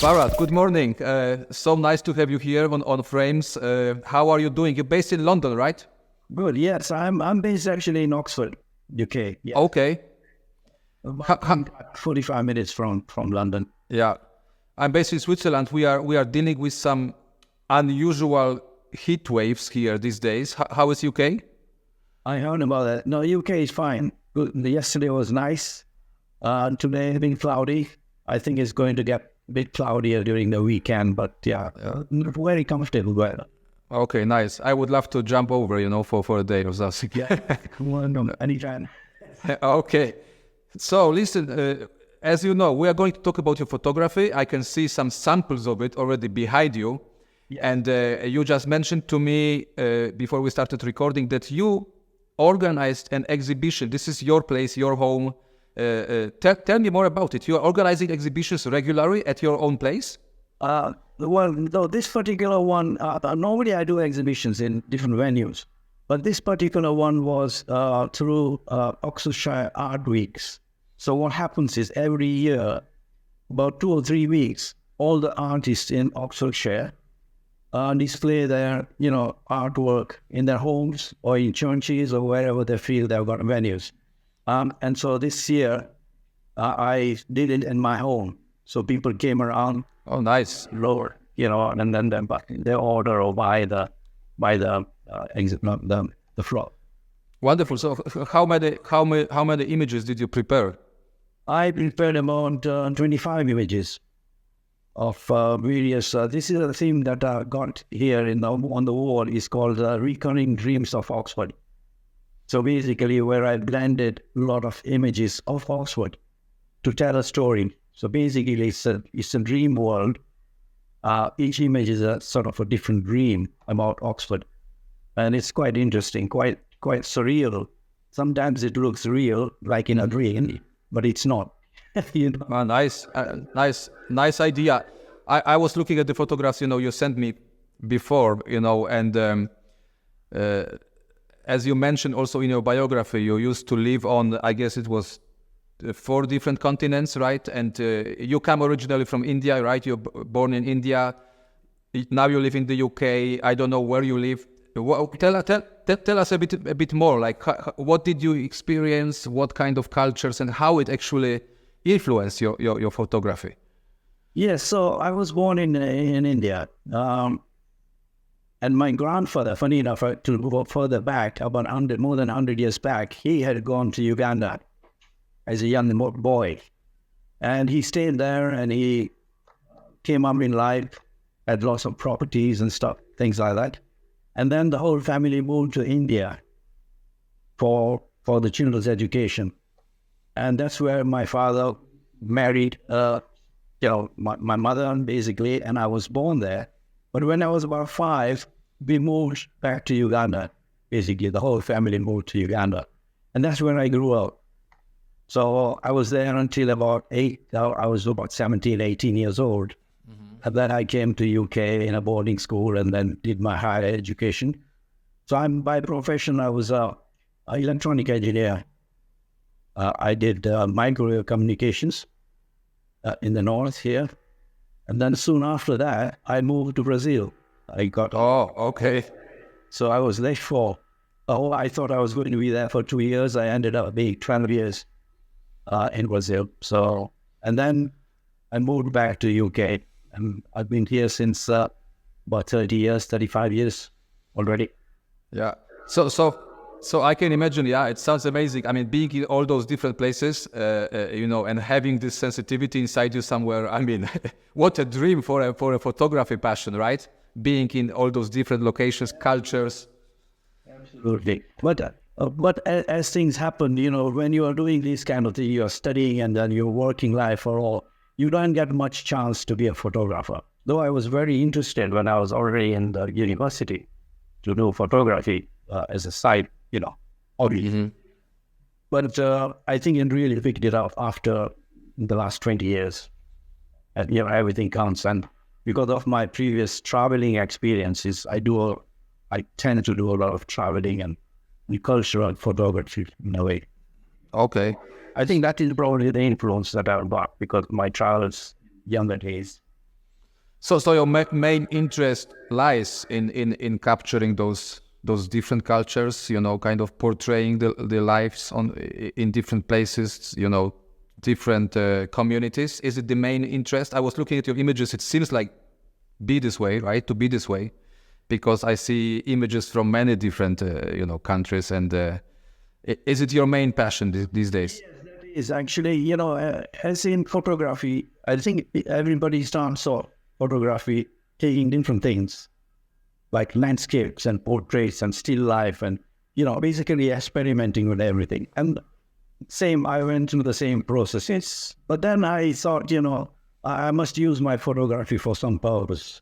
Bharat, good morning. So nice to have you here on Frames. How are you doing? You're based in London, right? Good. Yes, I'm based actually in Oxford, UK. Yes. Okay. About 45 minutes from London. Yeah, I'm based in Switzerland. We are dealing with some unusual heat waves here these days. How is UK? I heard about that. No, UK is fine. Good. Yesterday was nice. Today has been cloudy. I think it's going to get a bit cloudier during the weekend, but yeah. Very comfortable weather. Okay, nice. I would love to jump over, for a day or something. Yeah, no, anytime. Okay. So listen, as you know, we are going to talk about your photography. I can see some samples of it already behind you. Yeah. And you just mentioned to me before we started recording that you organized an exhibition. This is your place, your home. Tell me more about it. You are organizing exhibitions regularly at your own place? Well, no, this particular one, normally I do exhibitions in different venues, but this particular one was through Oxfordshire Art Weeks. So what happens is every year, about 2 or 3 weeks, all the artists in Oxfordshire display their, artwork in their homes or in churches or wherever they feel they've got venues. And so this year, I did it in my home. So people came around. Oh, nice. Lower, and then they order or buy the floor. Wonderful. So how many images did you prepare? I prepared about 25 images of various. This is a theme that I got here on the wall. Is called Recurring Dreams of Oxford. So basically, where I blended a lot of images of Oxford to tell a story. So basically, it's a dream world. Each image is a sort of a different dream about Oxford, and it's quite interesting, quite surreal. Sometimes it looks real, like in a dream, but it's not. Nice idea. I was looking at the photographs, you sent me before, and as you mentioned also in your biography, you used to live on, I guess it was 4 different continents, right? And you come originally from India, right? You're born in India. Now you live in the UK. I don't know where you live. Tell us a bit more. Like, what did you experience? What kind of cultures and how it actually influenced your photography? Yes, so I was born in India, and my grandfather, funny enough, to go further back, about more than 100 years back, he had gone to Uganda as a young boy. And he stayed there and he came up in life, had lots of properties and stuff, things like that. And then the whole family moved to India for the children's education. And that's where my father married, my mother basically, and I was born there. But when I was about 5, we moved back to Uganda. Basically, the whole family moved to Uganda. And that's where I grew up. So I was there until about 8. I was about 17, 18 years old. Mm-hmm. And then I came to UK in a boarding school and then did my higher education. So by profession, I was an electronic engineer. I did microwave communications in the north here. And then soon after that, I moved to Brazil. Oh, okay. So I was there I thought I was going to be there for 2 years. I ended up being 12 years. In Brazil. So, and then I moved back to UK, and I've been here since about 30 years, 35 years already. Yeah. So I can imagine. Yeah, it sounds amazing. I mean, being in all those different places, and having this sensitivity inside you somewhere. I mean, what a dream for a photography passion, right? Being in all those different locations, cultures. Absolutely. But as things happen, when you are doing this kind of thing, you're studying and then you're working life for all, you don't get much chance to be a photographer. Though I was very interested when I was already in the university to do photography as a side, hobby. Mm-hmm. But I think it really picked it up after the last 20 years. And, everything counts. And because of my previous traveling experiences, I tend to do a lot of traveling and cultural photography in a way. Okay. I think that is probably the influence that I got because my travels younger days. So your main interest lies in capturing those different cultures, kind of portraying the lives in different places, different communities. Is it the main interest? I was looking at your images. It seems like be this way, right? To be this way, because I see images from many different, countries. And is it your main passion these days? Is actually, as in photography, I think everybody starts off photography taking different things like landscapes and portraits and still life and, basically experimenting with everything. And I went through the same processes. But then I thought, I must use my photography for some purpose.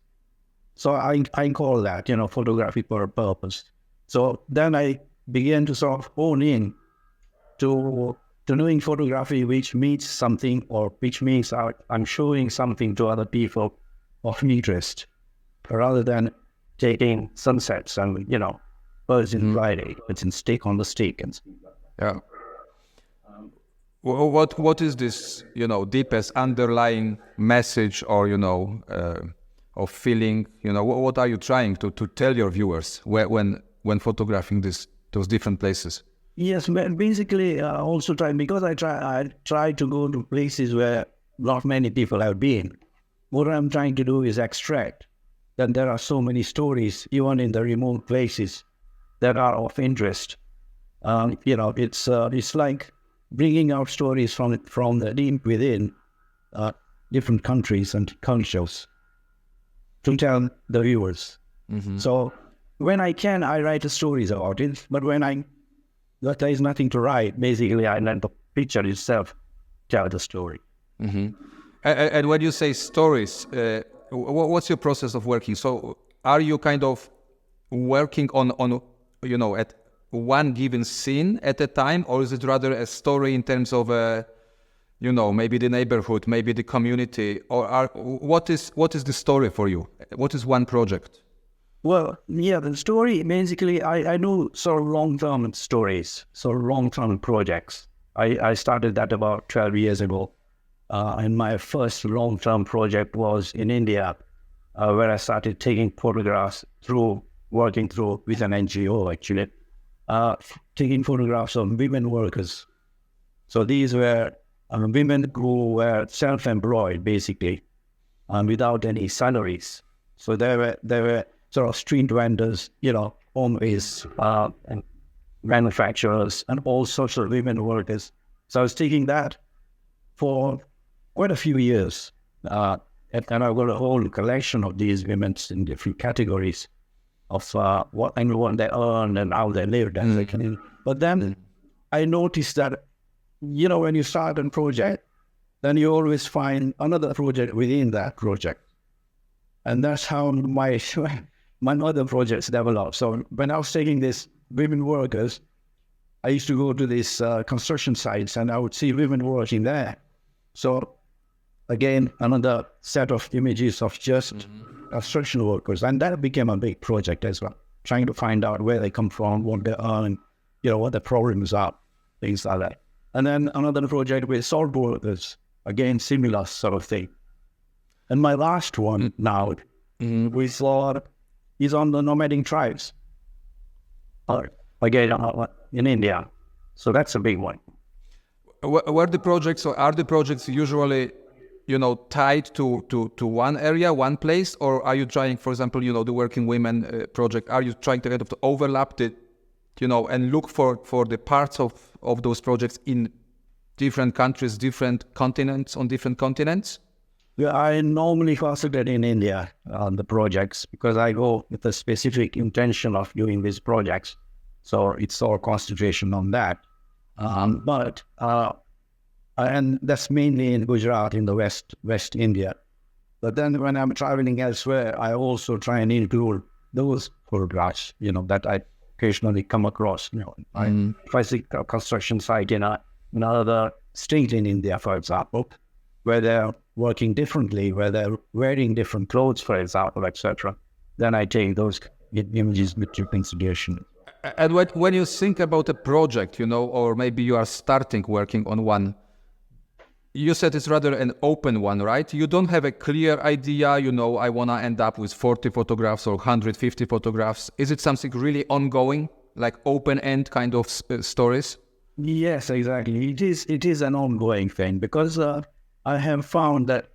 So I call that, photography for a purpose. So then I began to sort of hone in to doing photography which means something, or which means I'm showing something to other people of interest, rather than taking sunsets and, birds in Friday, it's in steak on the steak. And yeah. What is this, deepest underlying message or, or feeling, what are you trying to tell your viewers when photographing those different places? Yes, basically also because I try to go to places where not many people have been. What I'm trying to do is extract that there are so many stories, even in the remote places, that are of interest. It's like bringing out stories from the deep within different countries and cultures to tell the viewers. Mm-hmm. So when I can, I write stories about it. But when there is nothing to write, basically I let the picture itself tell the story. Mm-hmm. And when you say stories, what's your process of working? So are you kind of working on at one given scene at a time, or is it rather a story in terms of maybe the neighborhood, maybe the community, or what is the story for you? What is one project? Well, yeah, the story basically I do sort of long-term stories, sort of long-term projects. I started that about 12 years ago. And my first long-term project was in India, where I started taking photographs working with an NGO actually, taking photographs of women workers. So these were women who were self-employed basically, without any salaries. So they were sort of street vendors, home-based and manufacturers and all sorts of women workers. So I was taking that for quite a few years. And I've got a whole collection of these women in different categories of what they earned and how they lived. Mm-hmm. But then I noticed that, when you start a project, then you always find another project within that project. And that's how my other projects developed. So when I was taking these women workers, I used to go to these construction sites and I would see women working there. So again, another set of images of just construction workers. And that became a big project as well, trying to find out where they come from, what they earn, what their problems are, things like that. And then another project with salt workers, again, similar sort of thing. And my last one now we saw is on the nomadic tribes, again, in India. So that's a big one. Are the projects usually, tied to one area, one place, or are you trying, for example, the Working Women project, are you trying to kind of overlap and look for the parts of those projects in different countries, different continents, on different continents? Yeah, I normally concentrate in India on the projects because I go with a specific intention of doing these projects. So it's all concentration on that. And that's mainly in Gujarat, in the West India. But then when I'm traveling elsewhere, I also try and include those photographs, that I occasionally come across. If I see a construction site in another state in India, for example, where they're working differently, where they're wearing different clothes, for example, etc., then I take those images into consideration. And when you think about a project, or maybe you are starting working on one, you said it's rather an open one, right? You don't have a clear idea, you know, I want to end up with 40 photographs or 150 photographs. Is it something really ongoing, like open-end kind of stories? Yes, exactly. It is an ongoing thing because I have found that,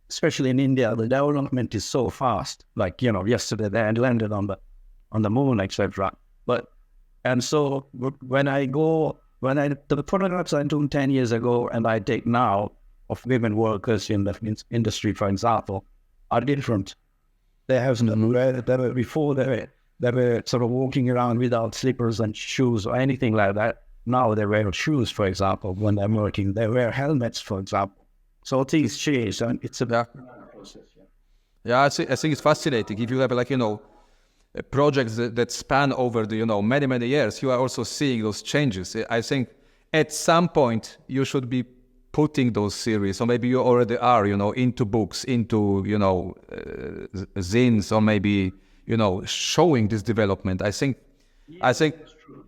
especially in India, the development is so fast. Like, you know, yesterday they had landed on the moon, etc. And so the photographs I took 10 years ago and I take now of women workers in the industry, for example, are different. They have before they were sort of walking around without slippers and shoes or anything like that. Now they wear shoes, for example, when they're working. They wear helmets, for example. So things change, and it's a process. Yeah, I think it's fascinating. If you have, like, you know, projects that span over the, you know, many, many years, you are also seeing those changes. I think at some point you should be putting those series, or maybe you already are, you know, into books, into, you know, zines, or maybe, you know, showing this development. I think,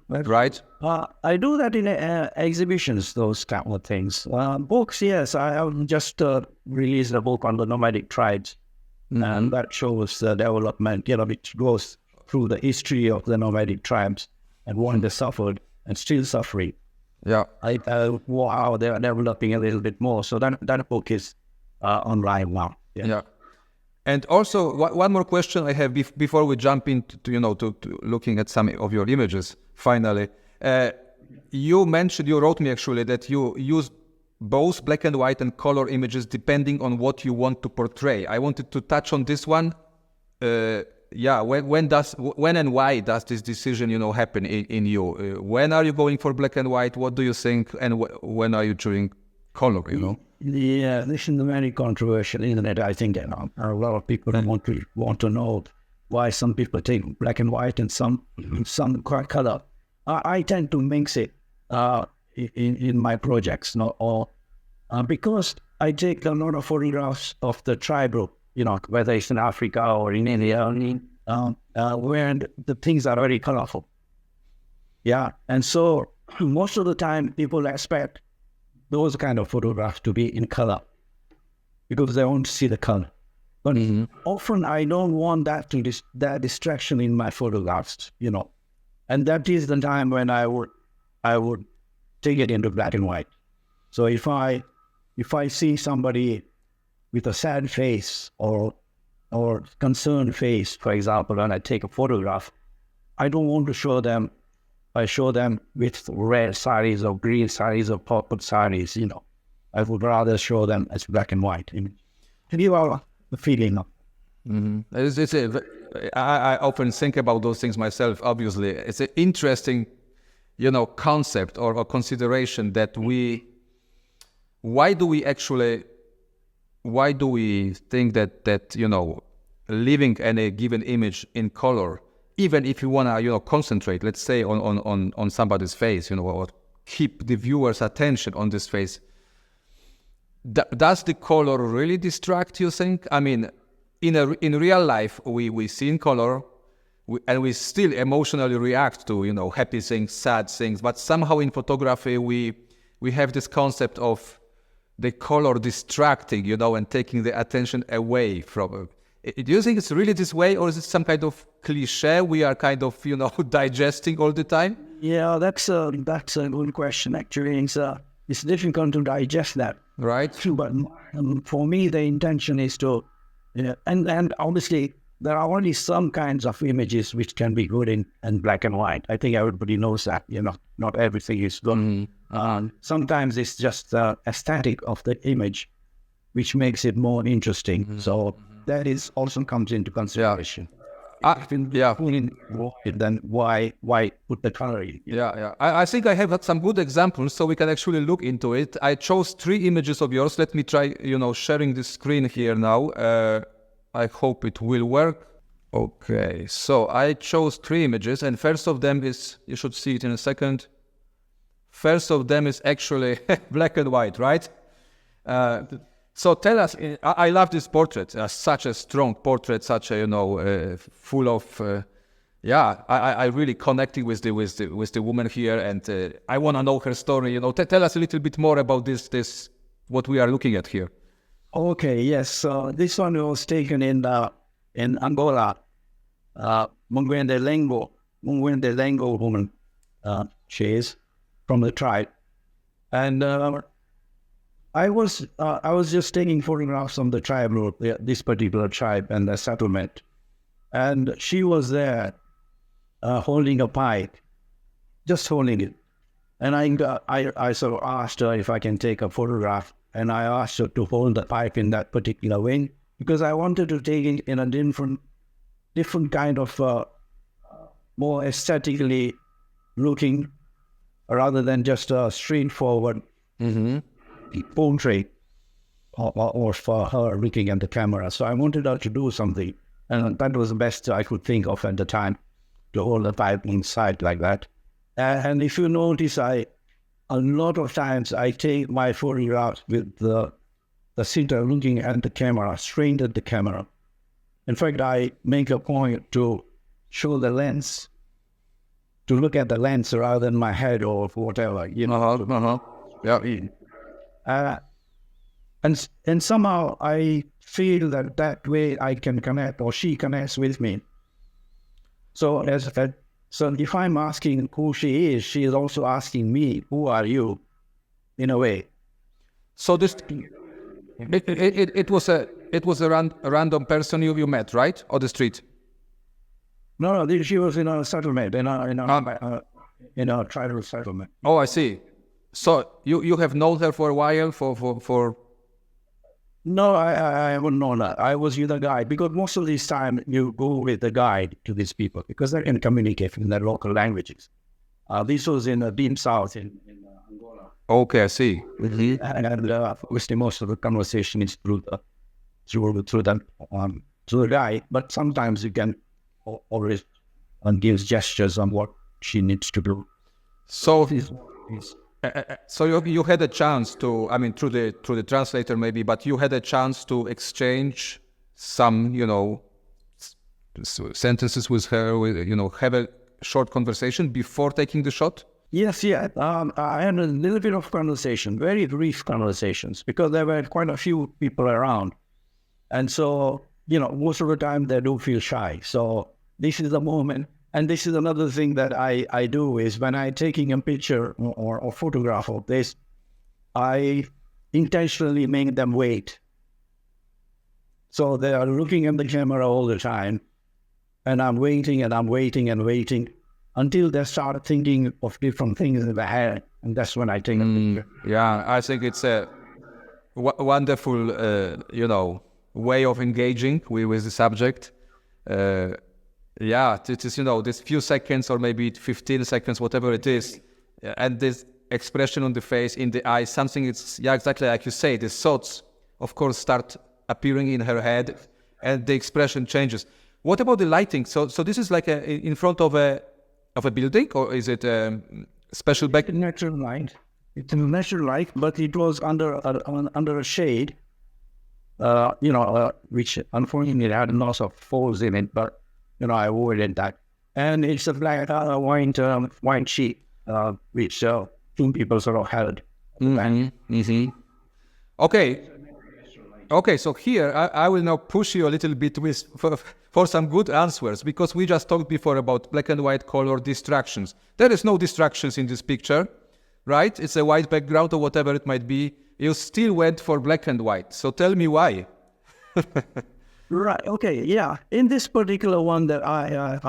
right? I do that in exhibitions, those kind of things. Books, yes. I have just released a book on the nomadic tribes, and that shows the development, you know, which goes through the history of the nomadic tribes and what they suffered and still suffering. Yeah. How they are developing a little bit more. So that book is online now. Yeah. And also, one more question I have before we jump into, you know, to looking at some of your images. Finally, you wrote me actually that you use both black and white and color images depending on what you want to portray. I wanted to touch on this one. When and why does this decision, you know, happen in you? When are you going for black and white? What do you think? And when are you choosing color, you know? Yeah, this is very controversial, isn't it? I think, you know, a lot of people want to know why some people take black and white and some color. I tend to mix it in my projects, because I take a lot of photographs of the tribe group, you know, whether it's in Africa or in India, where the things are very colorful. Yeah, and so most of the time people expect those kind of photographs to be in color because they want to see the color. But often I don't want that distraction in my photographs, you know. And that is the time when I would take it into black and white. So if I see somebody with a sad face or concerned face, for example, and I take a photograph, I don't want to show them. I show them with red saris or green saris or purple saris, you know. I would rather show them as black and white. And you have the feeling of. I often think about those things myself, obviously. It's an interesting, you know, concept or consideration that why do we think that, you know, leaving any given image in color, even if you want to, you know, concentrate, let's say, on somebody's face, you know, or keep the viewer's attention on this face, does the color really distract, you think? I mean, in real life, we see in color, and we still emotionally react to, you know, happy things, sad things, but somehow in photography, we have this concept of the color distracting, you know, and taking the attention away from it. Do you think it's really this way, or is it some kind of cliche we are kind of, you know, digesting all the time? Yeah, that's a good question. Actually, it's difficult to digest that. Right. But for me, the intention is to, and obviously there are only some kinds of images which can be good in black and white. I think everybody knows that. You know, not everything is good. Sometimes it's just the aesthetic of the image which makes it more interesting. So that is also comes into consideration. Then why put the color in? Yeah. I think I have some good examples, so we can actually look into it. I chose 3 images of yours. Let me try, you know, sharing the screen here now. I hope it will work. Okay, so I chose 3 images, and first of them is, you should see it in a second. First of them is actually black and white, right? So tell us, I love this portrait, such a strong portrait, such a, you know, full of yeah, I really connected with the woman here, and I want to know her story. Tell us a little bit more about this what we are looking at here. Okay, yes. So this one was taken in Angola. Mungwende Lengo woman, she is from the tribe, and I was just taking photographs of the tribe, this particular tribe and the settlement, and she was there holding a pipe, just holding it, and I sort of asked her if I can take a photograph, and I asked her to hold the pipe in that particular way because I wanted to take it in a different kind of more aesthetically looking rather than just a straightforward portrait or for her looking at the camera. So I wanted her to do something, and that was the best I could think of at the time, to hold the pipe inside like that. And if you notice, a lot of times I take my photographs with the sitter looking at the camera, straight at the camera. In fact, I make a point to show the lens, to look at the lens rather than my head or whatever, Yeah. And somehow I feel that way I can connect, or she connects with me. So if I'm asking who she is also asking me, who are you, in a way. So this it was a random person you met, right, on the street? No, she was in a settlement, in a tribal settlement. Oh, I see. So you have known her for a while, for. No, I haven't known her. I was with a guide, because most of this time you go with a guide to these people because they can communicate in their local languages. This was in the deep south in Angola. Okay, I see. And obviously most of the conversation is through the guide, but sometimes you can always gives gestures on what she needs to do. So. So you had a chance to, I mean, through the translator maybe, but you had a chance to exchange some, sentences with her, have a short conversation before taking the shot? Yes, yeah. I had a little bit of conversation, very brief conversations, because there were quite a few people around. And so, most of the time they do feel shy. So this is the moment. And this is another thing that I do is when I'm taking a picture or a photograph of this, I intentionally make them wait. So they are looking at the camera all the time, and I'm waiting and I'm waiting and waiting until they start thinking of different things in their head, and that's when I take a picture. Yeah, I think it's a wonderful, way of engaging with the subject. Yeah, it is, this few seconds or maybe 15 seconds, whatever it is, and this expression on the face, in the eyes, something it's, exactly like you say, the thoughts, of course, start appearing in her head, and the expression changes. What about the lighting? So this is like in front of a building, or is it a special back? Natural light. It's a natural light, but it was under a shade, which unfortunately had lots of folds in it, but I avoided that. And it's a black white sheet, which two people sort of held. Okay, so here I will now push you a little bit for some good answers, because we just talked before about black and white color distractions. There is no distractions in this picture, right? It's a white background or whatever it might be. You still went for black and white. So tell me why. Right. Okay. Yeah. In this particular one, that I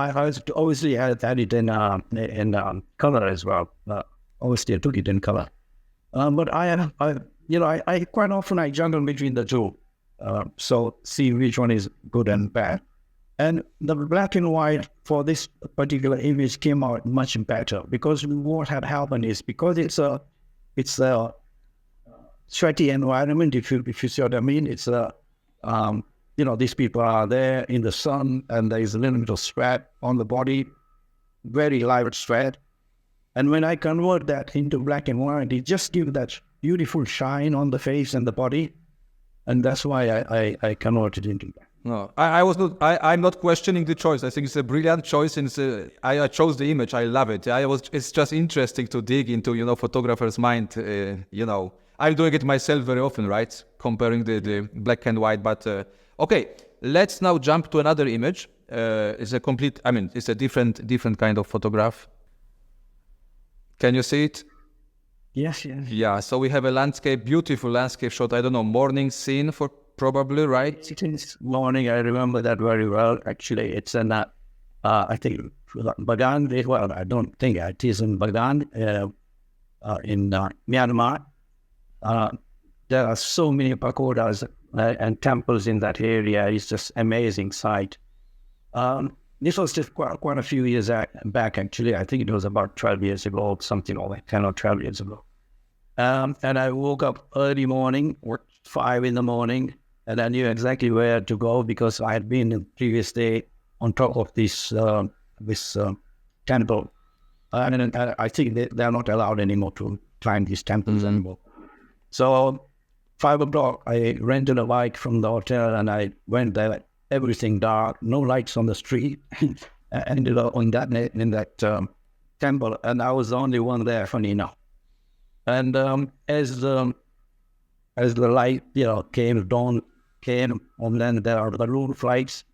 obviously had it in color as well. Obviously, I took it in color. But I quite often I juggle between the two, so see which one is good and bad. And the black and white for this particular image came out much better, because what had happened is, because it's a sweaty environment. If you see what I mean, it's a these people are there in the sun, and there is a little bit of sweat on the body, very light sweat. And when I convert that into black and white, it just gives that beautiful shine on the face and the body. And that's why I converted into that. No, I was not. I'm not questioning the choice. I think it's a brilliant choice, and I chose the image. I love it. It's just interesting to dig into, photographer's mind. I'm doing it myself very often, right? Comparing the black and white. But okay, let's now jump to another image. It's a complete. I mean, it's a different kind of photograph. Can you see it? Yes, yes. Yeah. So we have a landscape, beautiful landscape shot. I don't know, morning scene for. Probably, right? It is morning. I remember that very well. Actually, it's in I think Bagan. Well, I don't think it is in Bagan, in Myanmar. There are so many pagodas and temples in that area. It's just amazing sight. This was just quite a few years back. Actually, I think it was about 12 years ago, something like 10 or 12 years ago. And I woke up early morning, or 5 in the morning. And I knew exactly where to go because I had been the previous day on top of this temple. And I think they're not allowed anymore to climb these temples anymore. So 5 o'clock, I rented a bike from the hotel and I went there, everything dark, no lights on the street. I ended up in that temple, and I was the only one there, funny enough. And as the light, dawn came, and then there are balloon flights,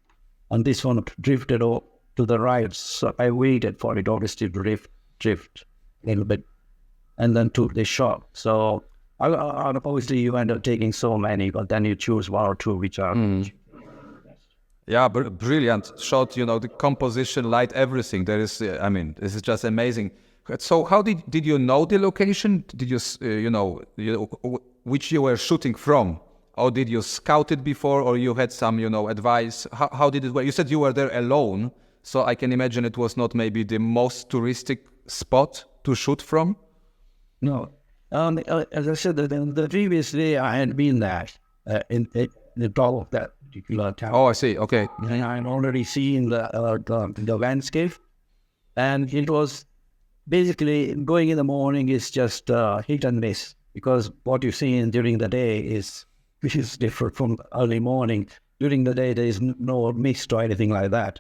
and this one drifted to the right. So I waited for it obviously to drift a little bit, and then took the shot. So obviously you end up taking so many, but then you choose 1 or 2 which are. Yeah, brilliant shot. The composition, light, everything. There is, this is just amazing. So how did you know the location? Did you, which you were shooting from? Or did you scout it before, or you had some, advice? How did it work? You said you were there alone, so I can imagine it was not maybe the most touristic spot to shoot from? No. As I said, the previous day I had been there in the top of that particular town. Oh, I see. Okay. And I had already seen the landscape, and it was basically going in the morning is just hit and miss, because what you see during the day is different from early morning. During the day, there is no mist or anything like that.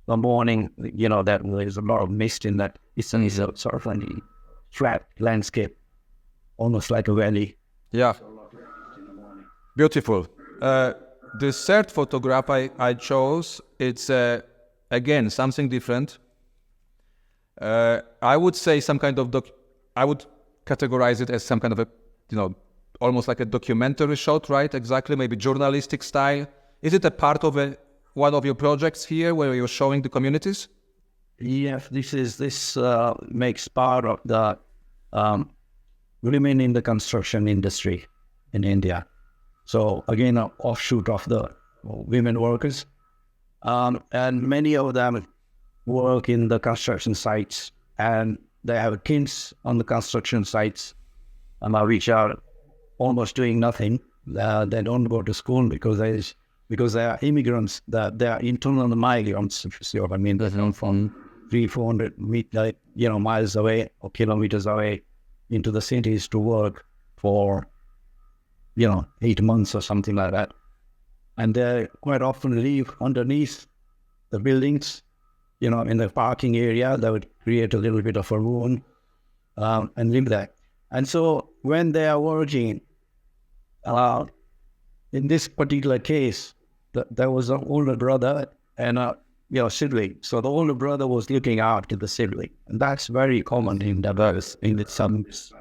The morning, that there is a lot of mist in that. It's a sort of a flat landscape, almost like a valley. Yeah. Beautiful. The third photograph I chose, it's again something different. I would say some kind of I would categorize it as some kind of a, almost like a documentary shot, right? Exactly, maybe journalistic style. Is it a part of one of your projects here where you're showing the communities? Yes, this makes part of the women in the construction industry in India. So again, an offshoot of the women workers, and many of them work in the construction sites, and they have kids on the construction sites, which are almost doing nothing. They don't go to school because they are immigrants. They are internal migrants, if you see what I mean. They're from 300-400 miles away or kilometers away into the cities to work for 8 months or something like that, and they quite often live underneath the buildings. In the parking area, they would create a little bit of a room and live there. And so when they are working, in this particular case, there was an older brother and a sibling. So the older brother was looking after the sibling, and that's very common in the sons.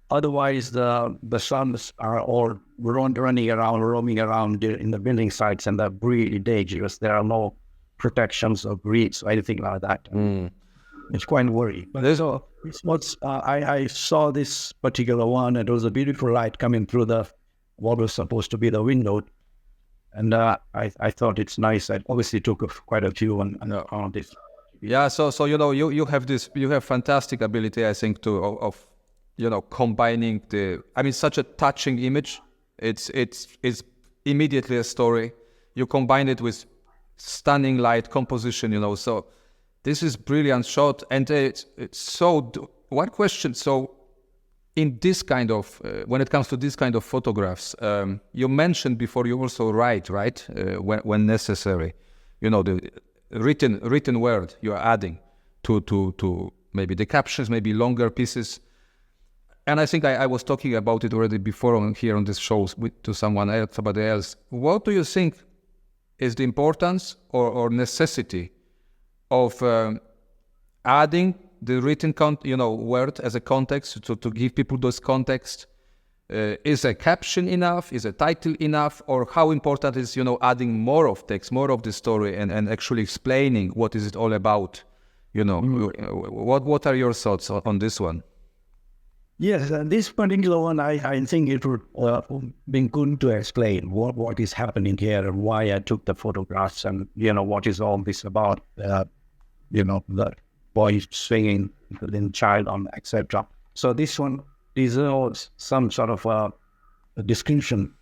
Otherwise, the sons are all roaming around in the building sites, and they're really dangerous. There are no protections or grids or anything like that. It's quite worrying. But so I saw this particular one. It was a beautiful light coming through what was supposed to be the window, and I thought it's nice. I obviously took quite a few and found this. Yeah. So you have fantastic ability, I think, of combining such a touching image. It's immediately a story. You combine it with stunning light composition, so this is brilliant shot. And it's so one question. So in this kind of, when it comes to this kind of photographs, you mentioned before you also write, right? When necessary, the written word you are adding to maybe the captions, maybe longer pieces. And I think I was talking about it already before here on this show to somebody else. What do you think is the importance or necessity of adding the written word as a context to give people those context? Is a caption enough? Is a title enough? Or how important is adding more of text, more of the story, and actually explaining what is it all about? What are your thoughts on this one? Yes, this particular one, I think it would be good to explain what is happening here and why I took the photographs and, what is all this about, the boy swinging the child on, etc. So this one deserves some sort of a description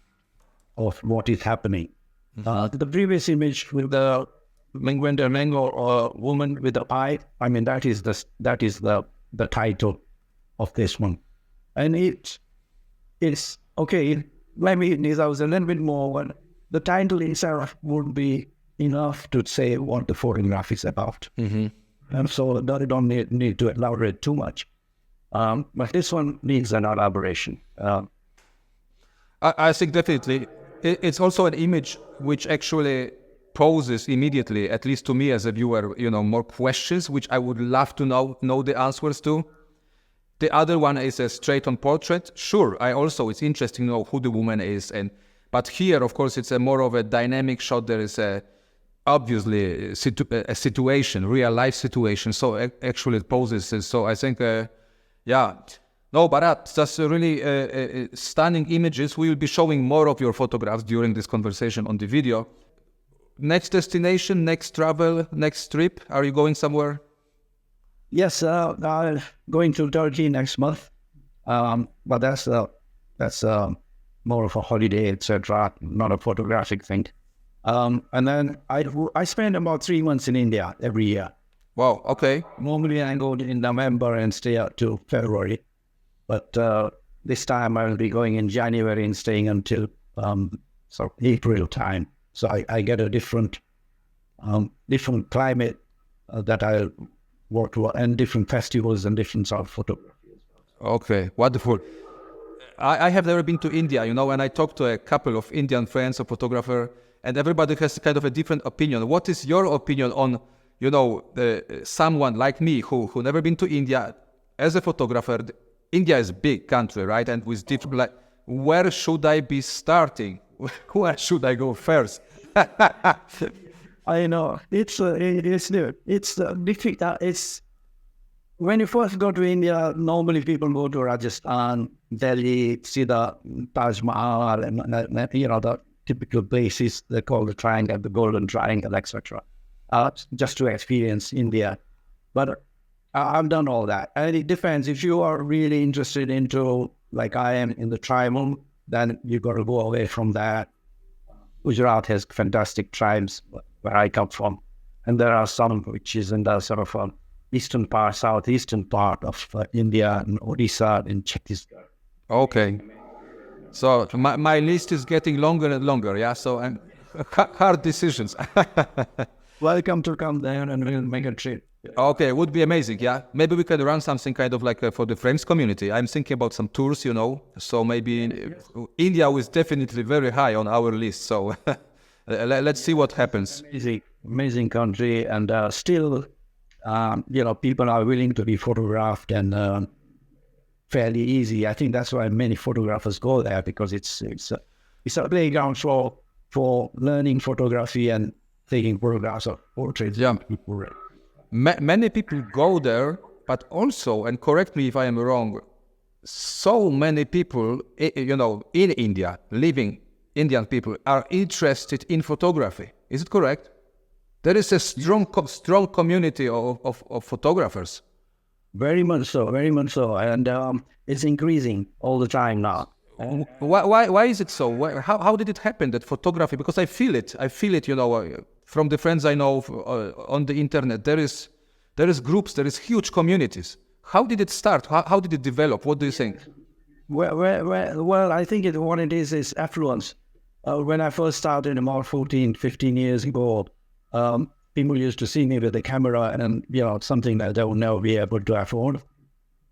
of what is happening. The previous image with the Mengwenda or woman with the eye, I mean, that is the title of this one. And it's okay. Maybe it deserves a little bit more, but the title itself would be enough to say what the photograph is about. Mm-hmm. And so I don't need to elaborate too much. But this one needs an elaboration. I think definitely it's also an image which actually poses immediately, at least to me as a viewer, more questions which I would love to know the answers to. The other one is a straight-on portrait. Sure, it's interesting to know who the woman is, but here, of course, it's a more of a dynamic shot. There is obviously a situation, real life situation. So actually, it poses. So I think, no, Bharat, that's really stunning images. We will be showing more of your photographs during this conversation on the video. Next destination, next travel, next trip. Are you going somewhere? Yes, I'm going to Turkey next month, but that's more of a holiday, etc., not a photographic thing. And then I spend about 3 months in India every year. Wow, okay. Normally I go in November and stay up to February, but this time I will be going in January and staying until April time. So I get a different climate that I'll work to, and different festivals and different sort of photography as well. Okay, wonderful. I have never been to India, and I talked to a couple of Indian friends, a photographer, and everybody has kind of a different opinion. What is your opinion on, someone like me who never been to India as a photographer? India is a big country, right? And with different, where should I be starting? Where should I go first? I know it's difficult. It's when you first go to India. Normally, people go to Rajasthan, Delhi, see the Taj Mahal, and the typical places they call the triangle, the Golden Triangle, etc. Just to experience India. But I've done all that, and it depends. If you are really interested into, like I am, in the tribal, then you got to go away from that. Gujarat has fantastic tribes where I come from, and there are some which is in the sort of southeastern part of India, and Odisha, and Chhattisgarh. Okay, so my list is getting longer and longer. Yeah, so I'm hard decisions. Welcome to come there and we'll make a trip. Okay, would be amazing. Yeah, maybe we could run something kind of like for the French community. I'm thinking about some tours, So maybe India is definitely very high on our list. So let's see what happens. Amazing country, and still, people are willing to be photographed, and fairly easy. I think that's why many photographers go there, because it's a playground for learning photography and taking photographs of portraits. Yeah. Many people go there, but also, and correct me if I am wrong, so many people, in India, living Indian people, are interested in photography. Is it correct? There is a strong community of photographers. Very much so, and it's increasing all the time now. Why is it so? How did it happen, that photography? Because I feel it, from the friends I know on the internet. There is groups, there is huge communities. How did it start? How did it develop? What do you think? Well, I think what it is affluence. When I first started about 14, 15 years ago, people used to see me with a camera and, something that they would never be able to afford.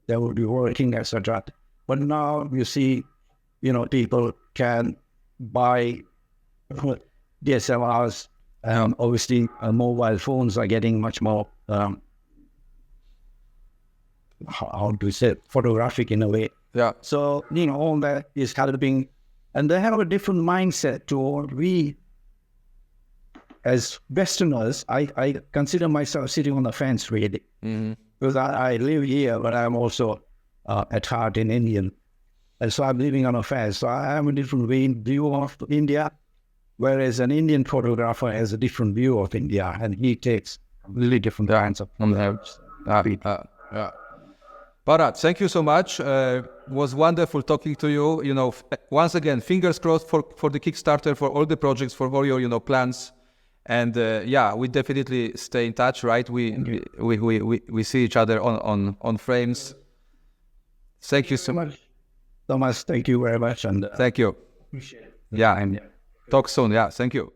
They would be working, etc. But now you see, people can buy DSLRs. Obviously, mobile phones are getting much more, how do you say, photographic in a way. Yeah. So, all that is helping. And they have a different mindset to what we, as Westerners, I consider myself sitting on the fence, really. Mm-hmm. Because I live here, but I'm also at heart an Indian. And so I'm living on a fence. So I have a different view of India, whereas an Indian photographer has a different view of India, and he takes really different kinds of photographs. Yeah. Bharat, thank you so much. Was wonderful talking to you. Once again, fingers crossed for the Kickstarter, for all the projects, for all your plans. And we definitely stay in touch, right? We see each other on frames. Thank you so much. Thomas, thank you very much. And thank you. appreciate it. Yeah, and talk soon. Yeah, thank you.